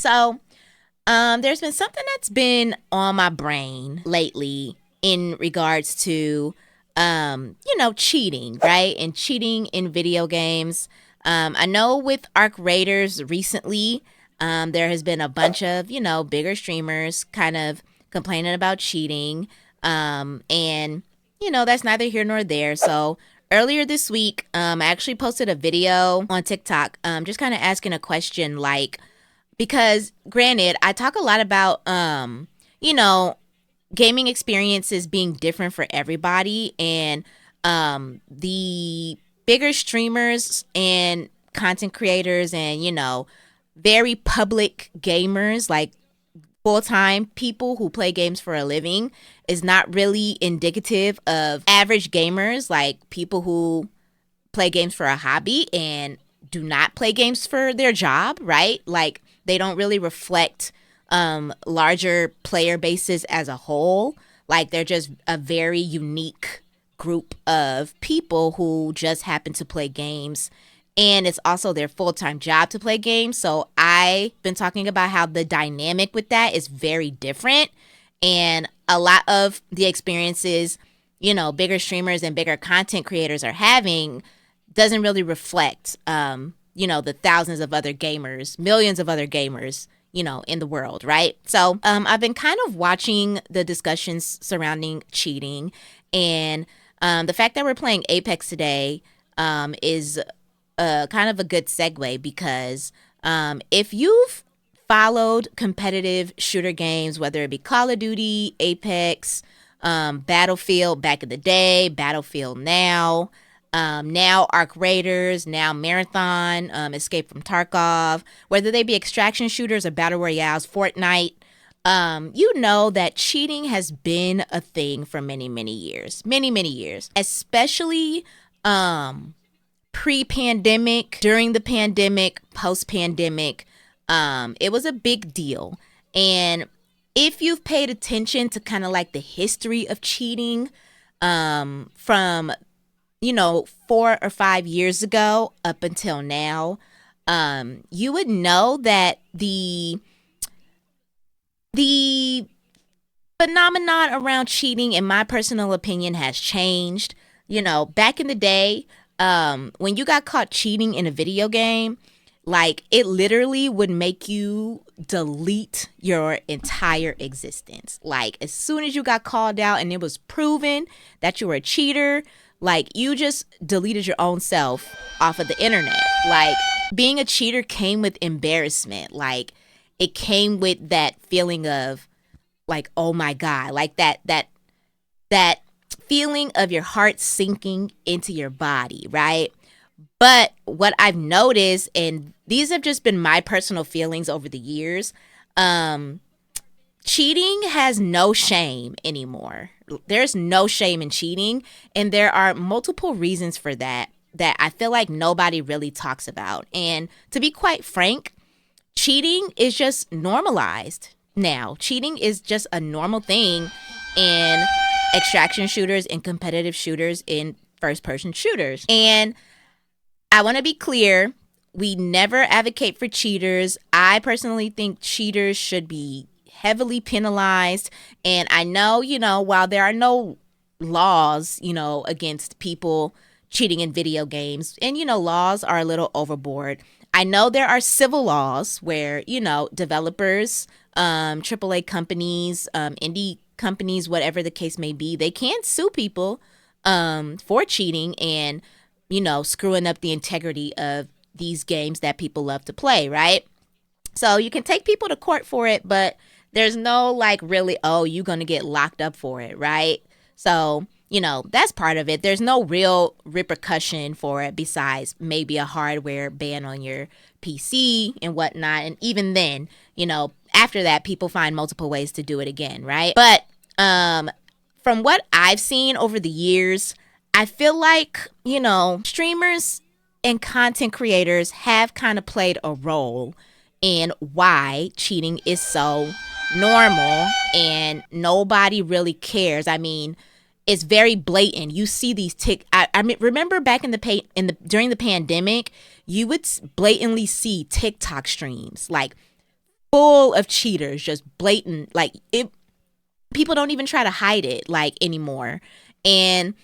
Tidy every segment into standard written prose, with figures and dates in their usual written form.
So, there's been something that's been on my brain lately in regards to, cheating, right? And cheating in video games. I know with Arc Raiders recently, there has been a bunch of, bigger streamers kind of complaining about cheating. And, that's neither here nor there. So, earlier this week, I actually posted a video on TikTok, just kind of asking a question like, because granted, I talk a lot about, you know, gaming experiences being different for everybody, and the bigger streamers and content creators and very public gamers, like full-time people who play games for a living, is not really indicative of average gamers, like people who play games for a hobby and do not play games for their job, right? Like they don't really reflect larger player bases as a whole. Like they're just a very unique group of people who just happen to play games. And it's also their full-time job to play games. So I've been talking about how the dynamic with that is very different. And a lot of the experiences, bigger streamers and bigger content creators are having doesn't really reflect, the thousands of other gamers, millions of other gamers, in the world, right? So I've been kind of watching the discussions surrounding cheating, and the fact that we're playing Apex today is kind of a good segue because if you've followed competitive shooter games, whether it be Call of Duty, Apex, Battlefield back in the day, Battlefield now Arc Raiders, now Marathon, Escape from Tarkov, whether they be extraction shooters or battle royales, Fortnite, you know that cheating has been a thing for many, many years. Many, many years. Especially pre-pandemic, during the pandemic, post-pandemic. It was a big deal. And if you've paid attention to kind of like the history of cheating from 4 or 5 years ago up until now, you would know that the phenomenon around cheating, in my personal opinion, has changed. Back in the day, when you got caught cheating in a video game, like it literally would make you delete your entire existence. Like as soon as you got called out and it was proven that you were a cheater, like you just deleted your own self off of the internet. Like being a cheater came with embarrassment. Like it came with that feeling of like, oh my God, like that feeling of your heart sinking into your body, right? But what I've noticed, and these have just been my personal feelings over the years, cheating has no shame anymore. There's no shame in cheating, and there are multiple reasons for that I feel like nobody really talks about. And to be quite frank, cheating is just normalized now. Cheating is just a normal thing in extraction shooters and competitive shooters in first-person shooters. And I want to be clear, we never advocate for cheaters. I personally think cheaters should be heavily penalized. And I know, while there are no laws, against people cheating in video games, and, laws are a little overboard. I know there are civil laws where, developers, AAA companies, indie companies, whatever the case may be, they can sue people for cheating and, screwing up the integrity of these games that people love to play, right? So you can take people to court for it, but there's no like really, oh, you're going to get locked up for it, right? So, that's part of it. There's no real repercussion for it besides maybe a hardware ban on your PC and whatnot. And even then, after that, people find multiple ways to do it again, right? But from what I've seen over the years, I feel like, streamers and content creators have kind of played a role in why cheating is so normal and nobody really cares. I mean, it's very blatant. You see these remember back in during the pandemic, you would blatantly see TikTok streams, like full of cheaters, just blatant. Like it, people don't even try to hide it like anymore. And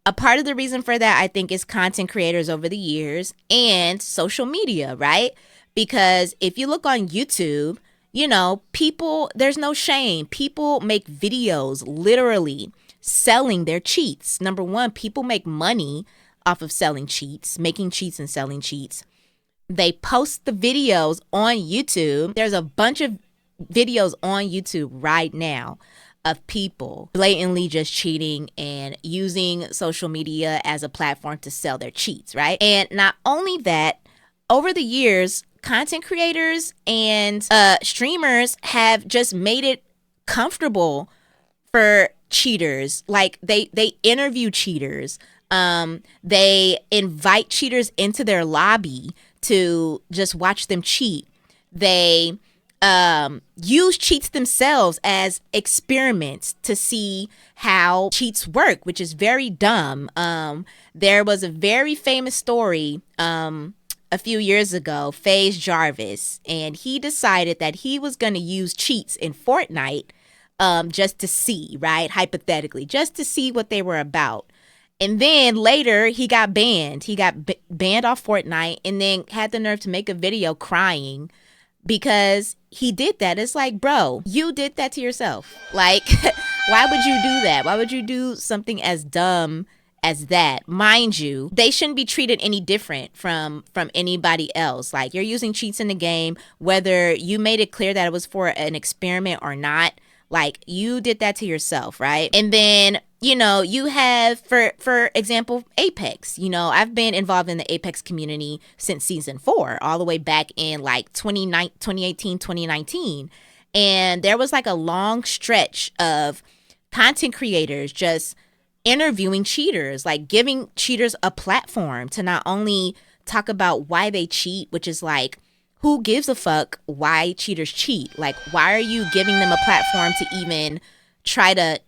a part of the reason for that, I think, is content creators over the years and social media, right? Because if you look on YouTube, people, there's no shame. People make videos literally selling their cheats. Number one, people make money off of selling cheats, making cheats and selling cheats. They post the videos on YouTube. There's a bunch of videos on YouTube right now of people blatantly just cheating and using social media as a platform to sell their cheats, right? And not only that, over the years, content creators and streamers have just made it comfortable for cheaters. Like they interview cheaters. They invite cheaters into their lobby to just watch them cheat. They use cheats themselves as experiments to see how cheats work, which is very dumb. There was a very famous story a few years ago, FaZe Jarvis, and he decided that he was going to use cheats in Fortnite just to see, right? Hypothetically, just to see what they were about. And then later he got banned. He got banned off Fortnite and then had the nerve to make a video crying because he did that. It's like, bro, you did that to yourself. Like, why would you do that? Why would you do something as dumb as that? Mind you, they shouldn't be treated any different from anybody else. Like, you're using cheats in the game, whether you made it clear that it was for an experiment or not. Like, you did that to yourself, right? And then, you have, for example, Apex. I've been involved in the Apex community since season 4, all the way back in like 2018, 2019. And there was like a long stretch of content creators just interviewing cheaters, like giving cheaters a platform to not only talk about why they cheat, which is like, who gives a fuck why cheaters cheat? Like, why are you giving them a platform to even try to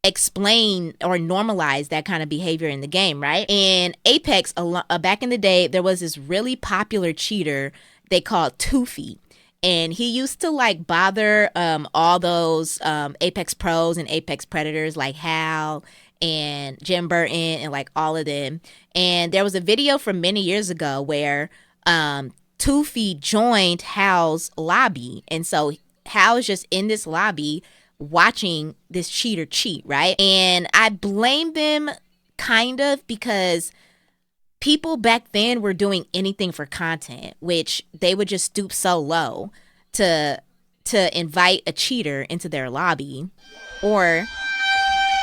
explain or normalize that kind of behavior in the game, right? And Apex, back in the day, there was this really popular cheater they called Toofy. And he used to like bother all those Apex pros and Apex predators like Hal and Jim Burton and like all of them. And there was a video from many years ago where Toofy joined Hal's lobby. And so Hal is just in this lobby watching this cheater cheat, right? And I blame them kind of because people back then were doing anything for content, which they would just stoop so low to invite a cheater into their lobby or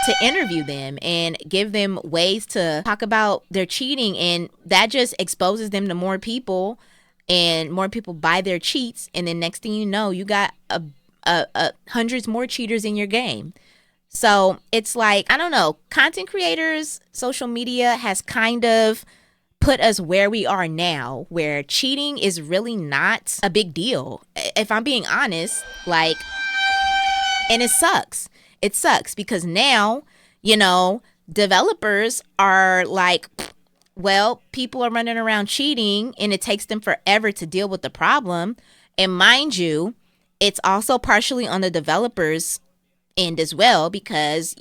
to interview them and give them ways to talk about their cheating. And that just exposes them to more people, and more people buy their cheats. And then next thing you know, you got hundreds more cheaters in your game. So it's like, I don't know, content creators, social media has kind of put us where we are now, where cheating is really not a big deal. If I'm being honest, like, and it sucks. It sucks because now, developers are like, well, people are running around cheating and it takes them forever to deal with the problem. And mind you, it's also partially on the developers' end as well because,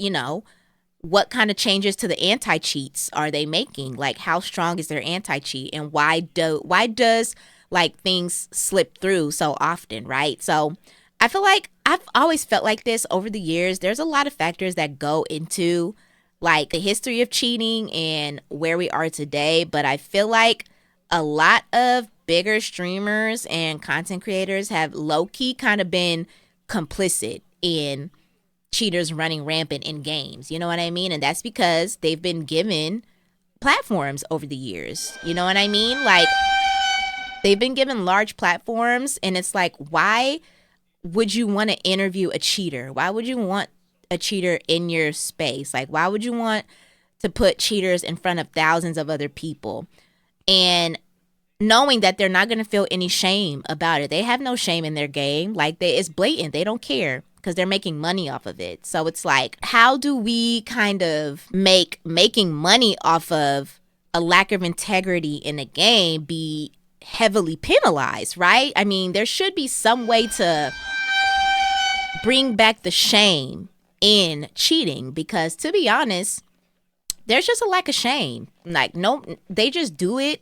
what kind of changes to the anti-cheats are they making? Like, how strong is their anti-cheat, and why does like things slip through so often, right? So I feel like I've always felt like this over the years. There's a lot of factors that go into like the history of cheating and where we are today, but I feel like a lot of bigger streamers and content creators have low-key kind of been complicit in cheaters running rampant in games. You know what I mean? And that's because they've been given platforms over the years. You know what I mean? Like, they've been given large platforms, and it's like, why would you want to interview a cheater? Why would you want a cheater in your space? Like, why would you want to put cheaters in front of thousands of other people? And knowing that they're not going to feel any shame about it. They have no shame in their game. Like, it's blatant. They don't care because they're making money off of it. So it's like, how do we kind of make making money off of a lack of integrity in a game be heavily penalized, right? I mean, there should be some way to bring back the shame in cheating, because to be honest, there's just a lack of shame. Like, no, they just do it.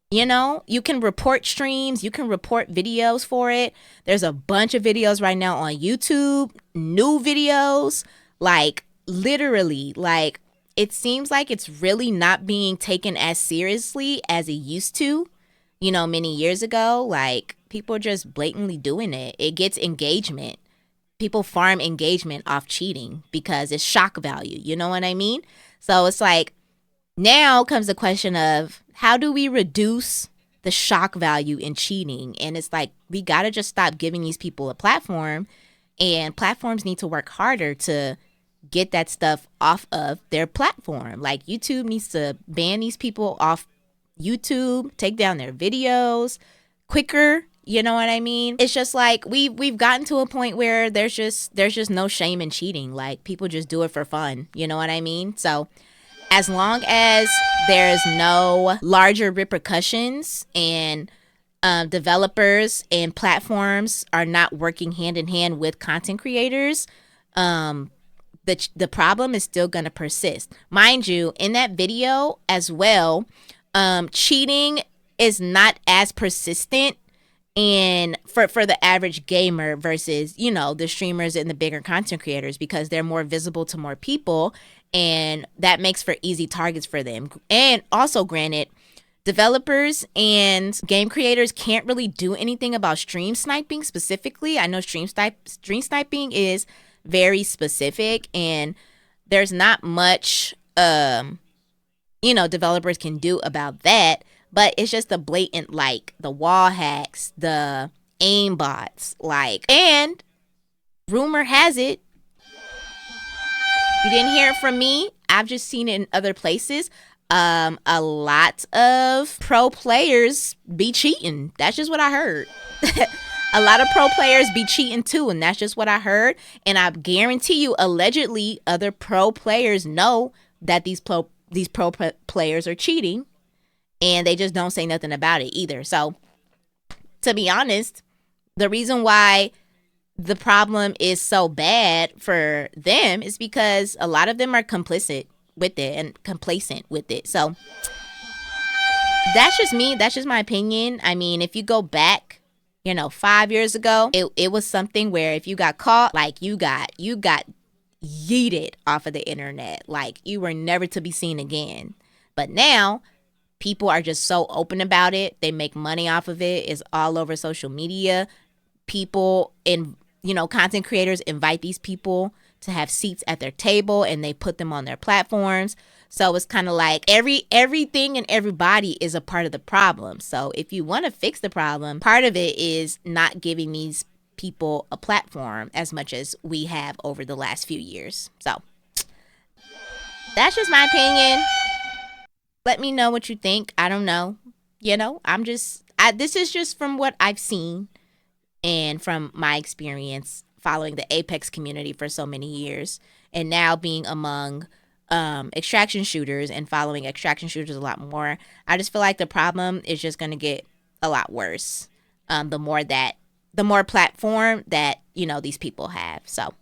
You can report streams, you can report videos for it. There's a bunch of videos right now on YouTube, new videos, like literally, like it seems like it's really not being taken as seriously as it used to, many years ago. Like, people are just blatantly doing it. It gets engagement. People farm engagement off cheating because it's shock value. You know what I mean? So it's like, now comes the question of, how do we reduce the shock value in cheating? And it's like, we got to just stop giving these people a platform, and platforms need to work harder to get that stuff off of their platform. Like, YouTube needs to ban these people off YouTube, take down their videos quicker. You know what I mean? It's just like, we've gotten to a point where there's just no shame in cheating. Like, people just do it for fun. You know what I mean? So as long as there's no larger repercussions, and developers and platforms are not working hand in hand with content creators, the problem is still going to persist. Mind you, in that video as well, cheating is not as persistent and for the average gamer versus, the streamers and the bigger content creators, because they're more visible to more people, and that makes for easy targets for them. And also, granted, developers and game creators can't really do anything about stream sniping specifically. I know stream sniping is very specific, and there's not much developers can do about that. But it's just the blatant, like, the wall hacks, the aim bots, like, and rumor has it, you didn't hear it from me, I've just seen it in other places. A lot of pro players be cheating. That's just what I heard. A lot of pro players be cheating too, and that's just what I heard. And I guarantee you, allegedly, other pro players know that these pro players are cheating, and they just don't say nothing about it either. So, to be honest, the reason why the problem is so bad for them is because a lot of them are complicit with it and complacent with it. So, that's just me. That's just my opinion. I mean, if you go back, 5 years ago, it was something where if you got caught, like, you got yeeted off of the internet. Like, you were never to be seen again. But now, people are just so open about it. They make money off of it. It's all over social media. People content creators invite these people to have seats at their table, and they put them on their platforms. So it's kind of like everything and everybody is a part of the problem. So if you want to fix the problem, part of it is not giving these people a platform as much as we have over the last few years. So that's just my opinion. Let me know what you think. I don't know. This is just from what I've seen and from my experience following the Apex community for so many years, and now being among extraction shooters and following extraction shooters a lot more. I just feel like the problem is just going to get a lot worse the more platform that these people have. So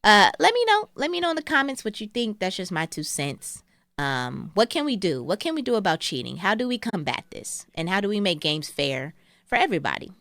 let me know in the comments what you think. That's just my 2 cents. What can we do? What can we do about cheating? How do we combat this? And how do we make games fair for everybody?